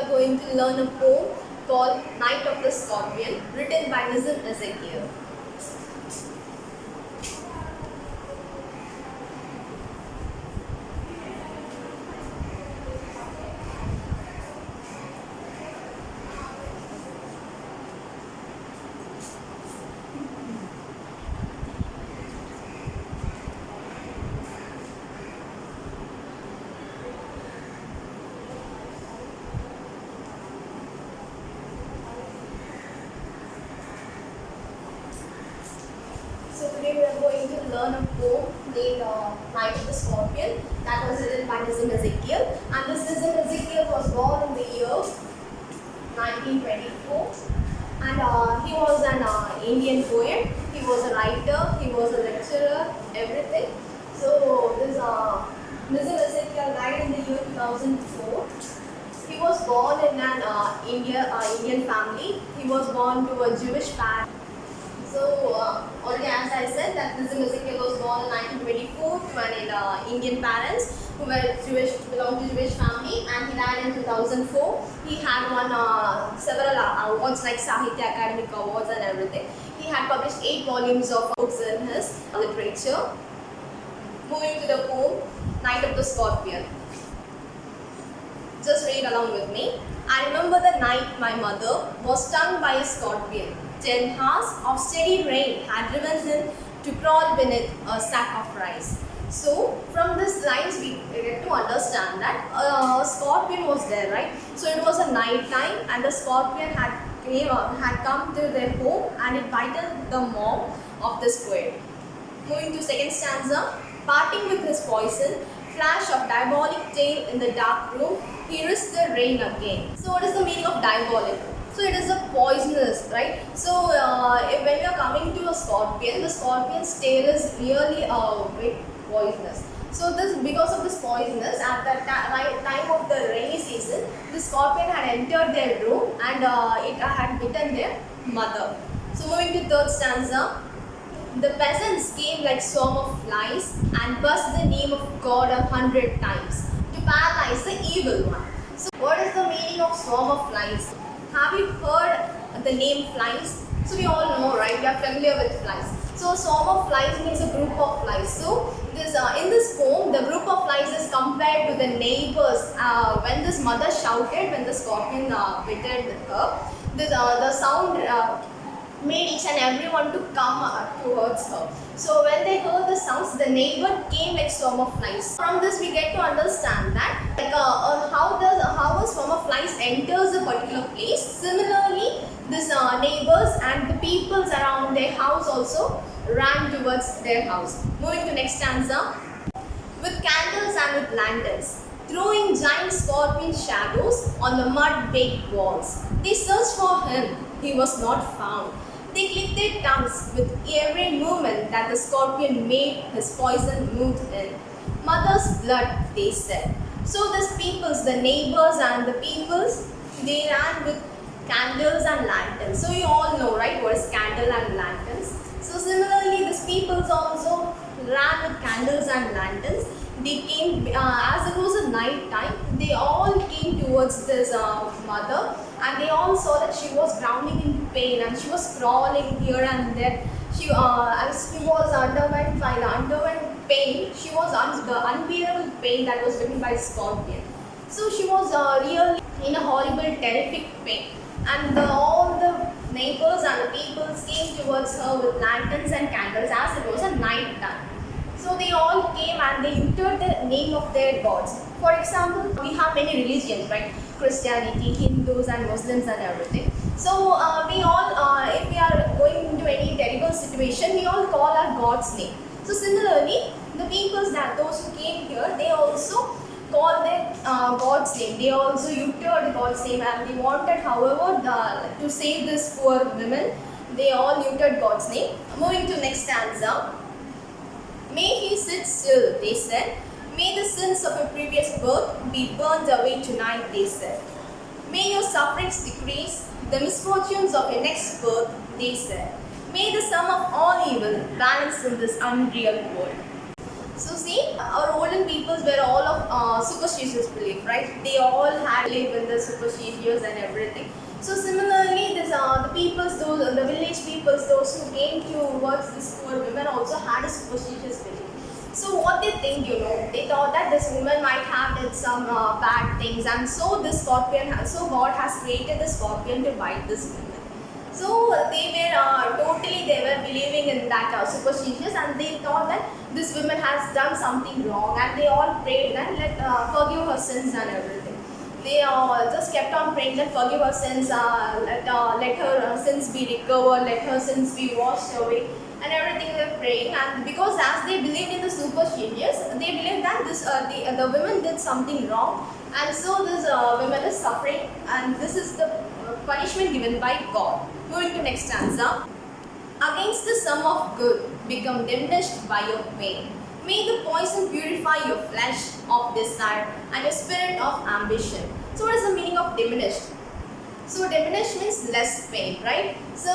are going to learn a poem called Night of the Scorpion, written by Nizam Ezekiel. So today we are going to learn a poem named Night of the Scorpion that was written by Nizam Ezekiel. And this Nizam Ezekiel was born in the year 1924, and he was an Indian poet. He was a writer, he was a lecturer, everything. So this Nizam Ezekiel died in the year 2004. He was born in an Indian family. He was born to a Jewish parent. So already as I said that Nizam Ezekiel was born in 1924 to an Indian parents who were Jewish, belonged to Jewish family, and he died in 2004. He had won several awards like Sahitya Academic Awards and everything. He had published 8 volumes of books in his literature. Moving to the poem Night of the Scorpion. Just read along with me. I remember the night my mother was stung by a scorpion. 10 hours of steady rain had driven him to crawl beneath a sack of rice. So, from these lines we get to understand that a scorpion was there, right? So, it was a night time and the scorpion had come to their home and it bited the mom of this poet. Moving to second stanza, parting with his poison, flash of diabolic tail in the dark room, he risked the rain again. So, what is the meaning of diabolic? So it is a poisonous, right? So when you are coming to a scorpion, the scorpion's tail is really very poisonous. So this, because of this poisonous, at the time of the rainy season, the scorpion had entered their room and it had bitten their mother. So moving to third stanza, the peasants came like swarm of flies and buzzed the name of God 100 times to paralyze the evil one. So what is the meaning of swarm of flies? Have you heard the name flies? So we all know, right? We are familiar with flies. So a swarm of flies means a group of flies. So this in this poem, the group of flies is compared to the neighbors. When this mother shouted, when the scorpion bitten her, the sound made each and everyone to come towards her. So when they heard the sounds, the neighbor came like swarm of flies. From this we get to understand that like how a swarm of flies enters a particular place. Similarly, this neighbors and the peoples around their house also ran towards their house. Moving to next stanza. With candles and with lanterns, throwing giant scorpion shadows on the mud-baked walls, they searched for him. He was not found. They clicked their tongues with every movement that the scorpion made his poison move in. Mother's blood, they said. So these peoples, the neighbors and the peoples, they ran with candles and lanterns. So you all know, right, what is candle and lanterns. So similarly, these peoples also ran with candles and lanterns. They came, as it was a night time, they all came towards this mother, and they all saw that she was drowning in pain and she was crawling here and there. As she was underwent pain, she was the unbearable pain that was given by the scorpion. So she was really in a horrible, terrific pain. And all the neighbors and the people came towards her with lanterns and candles as it was a night time. So they all came and they uttered the name of their gods. For example, we have many religions, right? Christianity, Hindus and Muslims and everything. So we all, if we are going into any terrible situation, we all call our God's name. So similarly, the peoples that those who came here, they also called their God's name. They also uttered God's name and they wanted, however, to save this poor women, they all uttered God's name. Moving to next stanza. May he sit still, they said. May the sins of a previous birth be burned away tonight, they said. May your sufferings decrease, the misfortunes of your next birth, they said. May the sum of all evil balance in this unreal world. So see, our olden peoples were all of superstitious belief, right? They all had belief in the superstitious and everything. So similarly, this the peoples, those the village peoples, those who came towards this poor women also had a superstitious belief. So what they think, they thought that this woman might have did some bad things, and so this scorpion, so God has created the scorpion to bite this woman. So they were they were believing in that superstitious, and they thought that this woman has done something wrong, and they all prayed that forgive her sins and everything. They just kept on praying that forgive her sins, let her sins be recovered, let her sins be washed away, and everything they were praying. And because as they believed in the superstitious, they believed that the women did something wrong, and so this woman is suffering, and this is the punishment given by God. Moving to next stanza. Against the sum of good, become diminished by your pain. May the poison purify your flesh of desire and your spirit of ambition. So what is the meaning of diminished? So diminished means less pain, right? So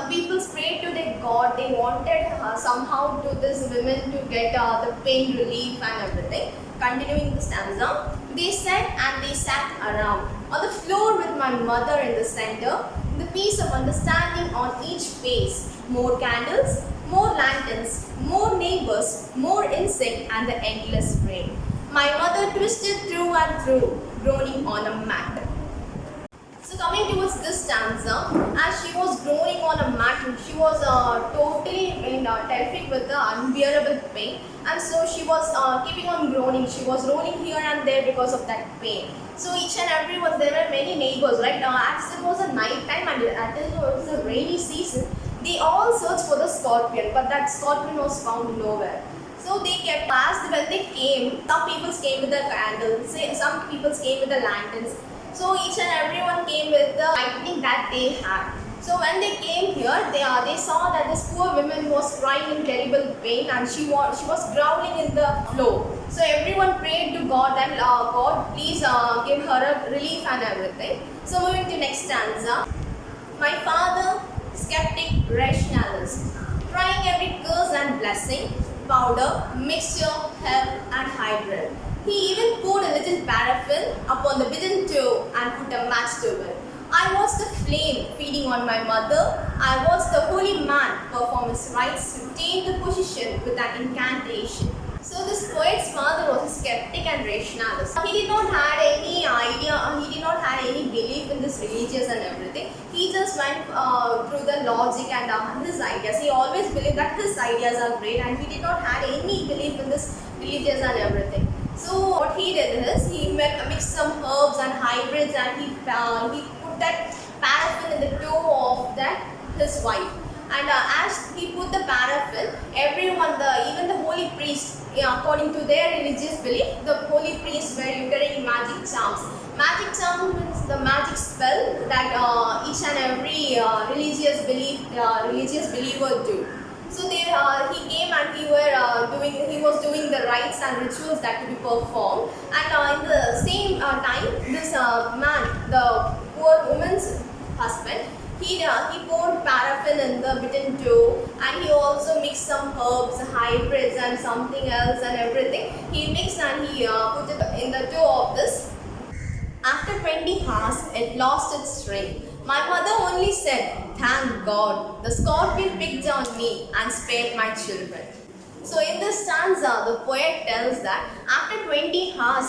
the people prayed to their God. They wanted somehow to this women to get the pain relief and everything. Continuing the stanza, they said and they sat around on the floor with my mother in the center, the piece of understanding on each face. More candles, more lanterns, more neighbors, more insect and the endless rain. My mother twisted through and through, groaning on a mat. So coming towards this stanza, as she was groaning on a mat, she was totally terrific with the unbearable pain, and so she was keeping on groaning. She was rolling here and there because of that pain. So each and every one, there were many neighbors, right? As it was a night time and it was a rainy season, they all searched for the scorpion, but that scorpion was found nowhere. So they kept asked when they came. Some people came with the candles, some people came with the lanterns. So each and everyone came with the lightning that they had. So when they came here, they saw that this poor woman was crying in terrible pain, and she was growling in the floor. So everyone prayed to God that God please give her a relief and everything. So moving to next stanza. My father, skeptic, rationalist, trying every curse and blessing, powder, mixture, herb and hybrid. He even poured a little paraffin upon the bidden toe and put a match to it. I was the flame feeding on my mother. I was the holy man perform his rites to obtain the position with an incantation. So this poet's father was a skeptic and rationalist. He did not have any idea, he did not have any belief in this religious and everything. He just went through the logic and his ideas. He always believed that his ideas are great, and he did not have any belief in this religious and everything. So what he did is he mixed some herbs and hybrids, and he put that paraffin in the toe of that his wife. And as he put the paraffin, everyone, even the holy priest, according to their religious belief, the holy priests were uttering magic charms. Magic charm means the magic spell that each and every religious believer do. So he came and he was doing the rites and rituals that to be performed. And in the same time, this man, the poor woman's husband, he poured paraffin in the bitten toe, and he also mixed some herbs, hybrids and something else and everything. He mixed and he put it in the toe of this. After 20 hours, it lost its strength. My mother only said, "Thank God, the scorpion picked on me and spared my children." So in this stanza, the poet tells that after 20 hours,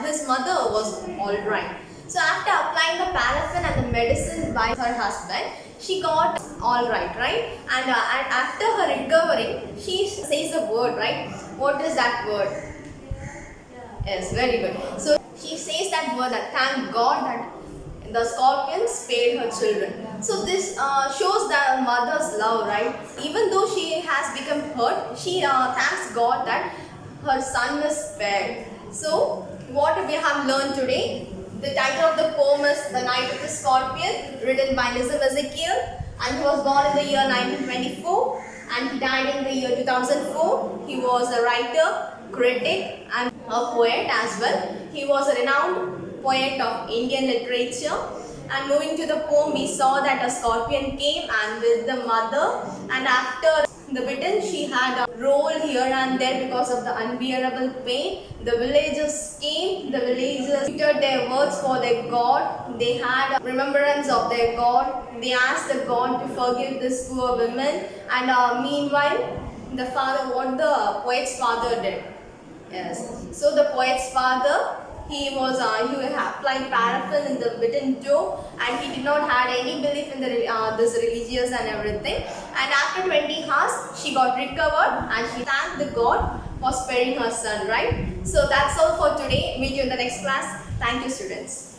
his mother was alright. So after applying the paraffin and the medicine by her husband, she got alright, right? And after her recovering, she says a word, right? What is that word? Yes, very good. So she says that word, that thank God that the scorpion spared her children. So this shows the mother's love, right? Even though she has become hurt, she thanks God that her son is spared. So what we have learned today? The title of the poem is The Night of the Scorpion, written by Nizam Ezekiel, and he was born in the year 1924 and he died in the year 2004. He was a writer, critic and a poet as well. He was a renowned poet of Indian literature. And moving to the poem, we saw that a scorpion came and with the mother, and after the bitten, she had rolled here and there because of the unbearable pain. The villagers came, the villagers uttered their words for their god. They had remembrance of their god. They asked the god to forgive this poor woman. And meanwhile, the father, what the poet's father did. Yes. So the poet's father, he applied paraffin in the bitten toe, and he did not had any belief in this religious and everything. And after 20 hours, she got recovered and she thanked the God for sparing her son. Right. So that's all for today. Meet you in the next class. Thank you, students.